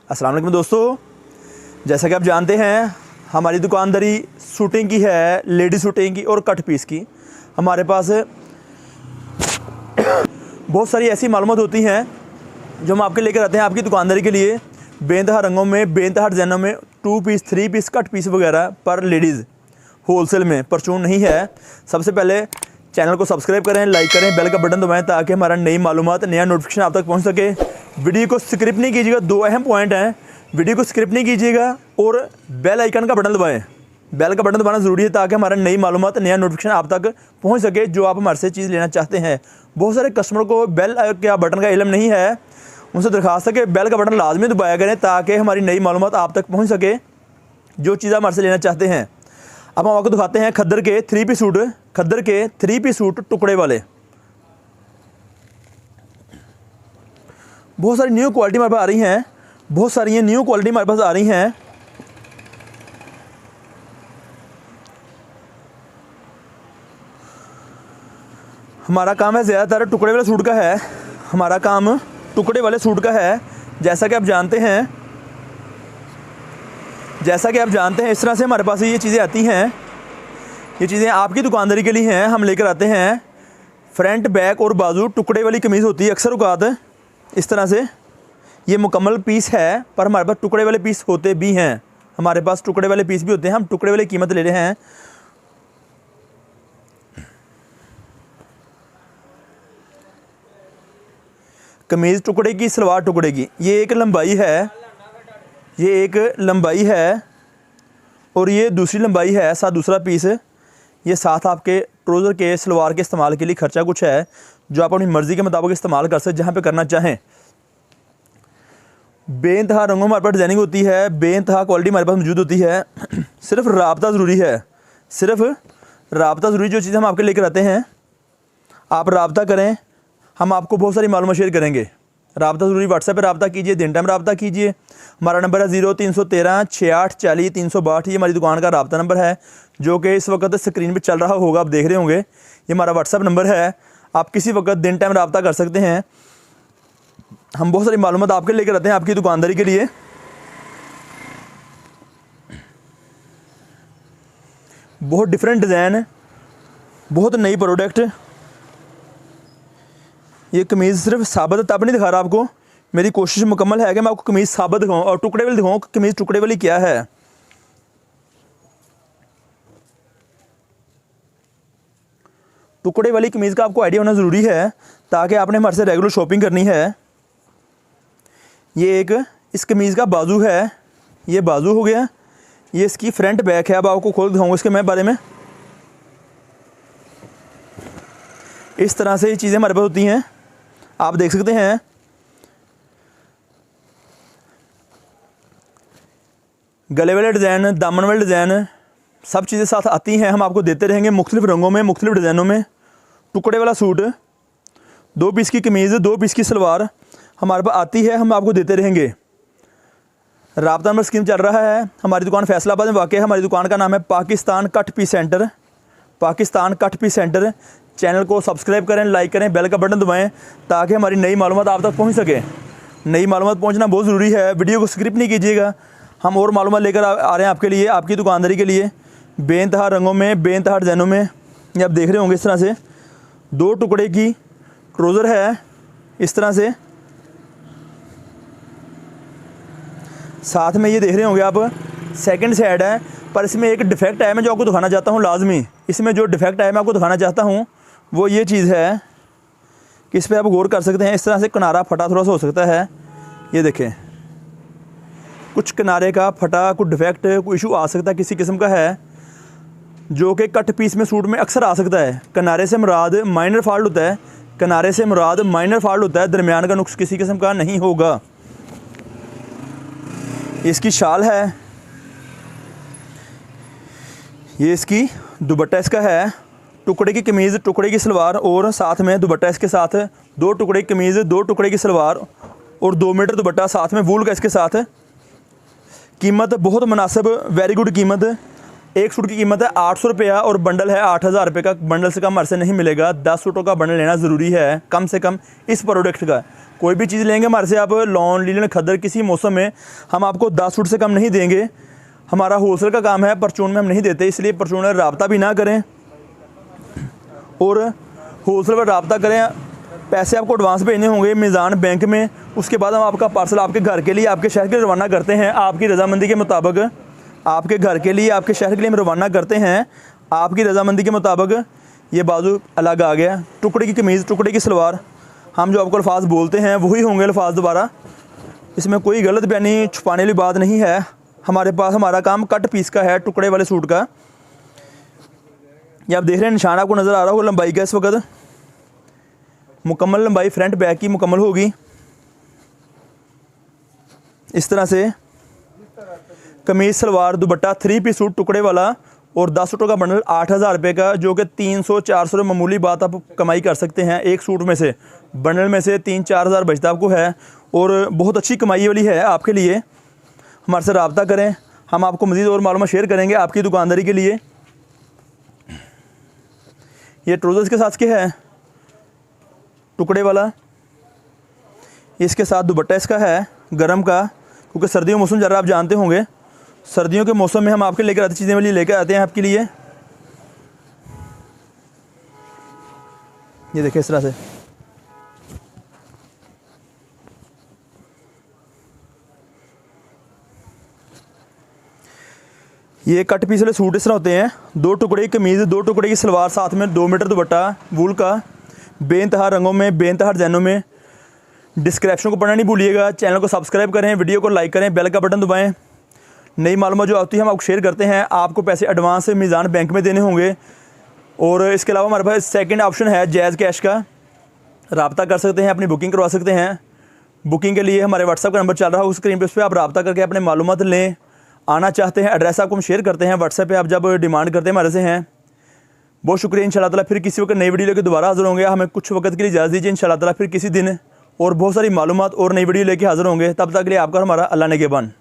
अस्सलाम वालेकुम दोस्तों, जैसा कि आप जानते हैं हमारी दुकानदारी शूटिंग की है, लेडी शूटिंग की और कट पीस की। हमारे पास बहुत सारी ऐसी मालूमात होती हैं जो हम आपके लेकर आते हैं आपकी दुकानदारी के लिए। बेनतहा रंगों में, बेनतहा डिज़ाइनों में 2 पीस, 3 पीस, कट पीस वगैरह पर लेडीज़ होलसेल में परचून नहीं है। सबसे पहले चैनल को सब्सक्राइब करें, लाइक करें, बेल का बटन दबाएं ताकि हमारा नई मालूमात, नया नोटिफिकेशन आप तक पहुंच सके। वीडियो को स्किप नहीं कीजिएगा, 2 अहम पॉइंट हैं, वीडियो को स्किप नहीं कीजिएगा और बेल आइकन का बटन दबाएं। बेल का बटन दबाना ज़रूरी है ताकि हमारा नई मालूमात, नया नोटिफिकेशन आप तक पहुँच सके जो आप हमारे से चीज़ लेना चाहते हैं। बहुत सारे कस्टमर को बेल का बटन का इल्म नहीं है, उनसे दरख्वास्त है कि बेल का बटन लाजमी दबाया करें ताकि हमारी नई मालूमात आप तक पहुँच सके जो चीज़ आप हमारे से लेना चाहते हैं। अब हम आपको दिखाते हैं खद्दर के 3 पीस सूट, खद्दर के 3 पीस सूट टुकड़े वाले। बहुत सारी न्यू क्वालिटी हमारे पास आ रही हैं, बहुत सारी न्यू क्वालिटी हमारे पास आ रही हैं। हमारा काम है ज़्यादातर टुकड़े वाले सूट का है, हमारा काम टुकड़े वाले सूट का है। जैसा कि आप जानते हैं इस तरह से हमारे पास ये चीज़ें आती हैं। ये चीज़ें आपकी दुकानदारी के लिए हैं, हम लेकर आते हैं। फ्रंट, बैक और बाजू टुकड़े वाली कमीज़ होती है अक्सर औक़ात इस तरह से। ये मुकम्मल पीस है पर हमारे पास टुकड़े वाले पीस होते भी हैं, हमारे पास टुकड़े वाले पीस भी होते हैं। हम टुकड़े वाली कीमत ले रहे हैं। कमीज़ टुकड़े की, सलवार टुकड़े की। ये एक लंबाई है, ये एक लंबाई है और ये दूसरी लंबाई है, साथ दूसरा पीस। ये साथ आपके ट्राउज़र के, सलवार के इस्तेमाल के लिए खर्चा कुछ है जो आप अपनी मर्ज़ी के मुताबिक इस्तेमाल कर सकते, जहाँ पे करना चाहें। बेनतहा रंगों में हमारे पास डिज़ाइनिंग होती है, बेनतहा क्वालिटी हमारे पास मौजूद होती है। सिर्फ राब्ता ज़रूरी है, सिर्फ राब्ता ज़रूरी। जो चीज़ हम आपके लेकर आते हैं आप राब्ता करें, हम आपको बहुत सारी मालूमात शेयर करेंगे। राब्ता ज़रूरी, व्हाट्सएप पर राब्ता कीजिए, दिन टाइम राब्ता कीजिए। हमारा नंबर है 0313 68 40 362। ये हमारी दुकान का राब्ता नंबर है जो कि इस वक्त स्क्रीन पे चल रहा होगा, आप देख रहे होंगे। ये हमारा व्हाट्सएप नंबर है, आप किसी वक्त दिन टाइम राब्ता कर सकते हैं। हम बहुत सारी मालूमात आपके लेकर आते हैं आपकी दुकानदारी के लिए। बहुत डिफरेंट डिज़ाइन, बहुत नई प्रोडक्ट। ये कमीज़ सिर्फ साबित तब नहीं दिखा रहा आपको, मेरी कोशिश मुकम्मल है कि मैं आपको कमीज़ साबित दिखाऊँ और टुकड़े वाली दिखाऊँ। कमीज़ टुकड़े वाली क्या है। टुकड़े वाली कमीज़ का आपको आइडिया होना ज़रूरी है ताकि आपने हमारे से रेगुलर शॉपिंग करनी है। ये एक इस कमीज़ का बाजू है, ये बाजू हो गया। ये इसकी फ्रंट बैक है। अब आपको खोल दिखाऊँगा इसके मैं बारे में। इस तरह से ये चीज़ें हमारे पास होती हैं, आप देख सकते हैं। गले वाले डिज़ाइन, दामन वाले डिज़ाइन, सब चीज़ें साथ आती हैं। हम आपको देते रहेंगे मुख्तलिफ़ रंगों में, मुख्तलिफ़ डिज़ाइनों में। टुकड़े वाला सूट, 2 पीस की कमीज़, 2 पीस की सलवार हमारे पास आती है, हम आपको देते रहेंगे। राब्ता नंबर स्कीम चल रहा है। हमारी दुकान फैसलाबाद में वाक़ है। हमारी दुकान का नाम है Pakistan cut piece centre, Pakistan cut piece centre. Channel को सब्सक्राइब करें, लाइक करें, बेल का बटन दबाएं ताकि हमारी नई मालूमात आप तक पहुंच सके। नई मालूमात पहुंचना बहुत ज़रूरी है, वीडियो को स्किप नहीं कीजिएगा। हम और मालूमात लेकर आ रहे हैं आपके लिए, आपकी दुकानदारी के लिए। बेनतहा रंगों में, बेनतहा डिज़ाइनों में, ये आप देख रहे होंगे। इस तरह से 2 टुकड़े की ट्राउज़र है, इस तरह से। साथ में ये देख रहे होंगे आप सेकंड साइड है, पर इसमें एक डिफेक्ट है मैं जो आपको दिखाना चाहता हूँ लाजमी। इसमें जो डिफेक्ट है मैं आपको दिखाना चाहता हूँ वो ये चीज़ है कि इस पर आप गौर कर सकते हैं। इस तरह से किनारा फटा थोड़ा सा हो सकता है, ये देखें, कुछ किनारे का फटा, कुछ डिफेक्ट, कोई इशू आ सकता है, किसी किस्म का है जो कि कट पीस में, सूट में अक्सर आ सकता है। किनारे से मुराद माइनर फॉल्ट होता है, किनारे से मुराद माइनर फॉल्ट होता है, दरमियान का नुक्स किसी किस्म का नहीं होगा। इसकी शाल है, ये इसकी दुपट्टा इसका है। टुकड़े की कमीज़, टुकड़े की सलवार और साथ में दुपट्टा इसके साथ। 2 टुकड़े की कमीज़, 2 टुकड़े की सलवार और 2 मीटर दुपट्टा साथ में वूल का इसके साथ। कीमत बहुत मुनासिब, वेरी गुड कीमत। एक सूट की कीमत है 800 रुपया और बंडल है 8000 रुपये का। बंडल से कम हमारे से नहीं मिलेगा। 10 सूटों का बंडल लेना ज़रूरी है कम से कम इस प्रोडक्ट का। कोई भी चीज़ लेंगे हमारे से आप, लॉन, लीलन, खद्दर, किसी मौसम में हम आपको 10 फुट से कम नहीं देंगे। हमारा होलसेल का काम है, परचून में हम नहीं देते, इसलिए परचून में रब्ता भी ना करें और होलसेल पर रब्ता करें। पैसे आपको एडवांस भेजने होंगे मीज़ान बैंक में, उसके बाद हम आपका पार्सल आपके घर के लिए, आपके शहर के लिए रवाना करते हैं आपकी रजामंदी के मुताबिक। आपके घर के लिए, आपके शहर के लिए हम रवाना करते हैं आपकी रजामंदी के मुताबिक। ये बाजू अलग आ गया, टुकड़े की कमीज़, टुकड़े की सलवार, हम जो आपको अल्फाज बोलते हैं वही होंगे अल्फाज दोबारा। इसमें कोई गलत बयानी, छुपाने वाली बात नहीं है। हमारे पास हमारा काम कट पीस का है, टुकड़े वाले सूट का। ये आप देख रहे हैं निशान आपको नज़र आ रहा होगा लंबाई का। इस वक्त मुकम्मल लंबाई फ्रंट बैक की मुकम्मल होगी। इस तरह से कमीज़, सलवार, दुपट्टा, 3 पीस सूट टुकड़े वाला और 10 सूटों का बंडल 8,000 रुपये का, जो कि 300-400 रुपये मामूली बात आप कमाई कर सकते हैं एक सूट में से। बंडल में से 3-4 हज़ार बचता आपको है और बहुत अच्छी कमाई वाली है आपके लिए। हमारे से रब्ता करें, हम आपको मज़ीद और मालूमात शेयर करेंगे आपकी दुकानदारी के लिए। ये ट्राउज़र्स के साथ क्या है, टुकड़े वाला, इसके साथ दुपट्टा इसका है गरम का, क्योंकि सर्दियों मौसम ज़रा आप जानते होंगे, सर्दियों के मौसम में हम आपके लेकर आते चीज़ें वाली लेकर आते हैं आपके लिए। ये देखिए इस तरह से ये कट पीस वाले सूट इस तरह होते हैं। 2 टुकड़े की कमीज़, 2 टुकड़े की सलवार, साथ में 2 मीटर दुपट्टा वूल का, बेइंतहा रंगों में, बेइंतहा डिज़ाइनों में। डिस्क्रिप्शन को पढ़ना नहीं भूलिएगा। चैनल को सब्सक्राइब करें, वीडियो को लाइक करें, बेल का बटन दबाएं। नई मालूमात जो आती है हम आपको शेयर करते हैं। आपको पैसे एडवांस से मीज़ान बैंक में देने होंगे और इसके अलावा हमारे पास सेकंड ऑप्शन है जैज़ कैश का। रब्ता कर सकते हैं, अपनी बुकिंग करवा सकते हैं। बुकिंग के लिए हमारे व्हाट्सएप का नंबर चल रहा है स्क्रीन पर, उस पर आप रब्ता करके अपने मालूमात लें। आना चाहते हैं, एड्रेस आपको हम शेयर करते हैं व्हाट्सएप पे, आप जब डिमांड करते हैं हमारे से हैं। बहुत शुक्रिया। इंशाल्लाह ताला फिर किसी वक्त नई वीडियो लेकर दोबारा हाज़िर होंगे। हमें कुछ वक्त के लिए इजाज़त दीजिए। इंशाल्लाह ताला फिर किसी दिन और बहुत सारी मालूमात और नई वीडियो लेके हाज़िर होंगे। तब तक के लिए आपका हमारा अल्लाह नेगेबान।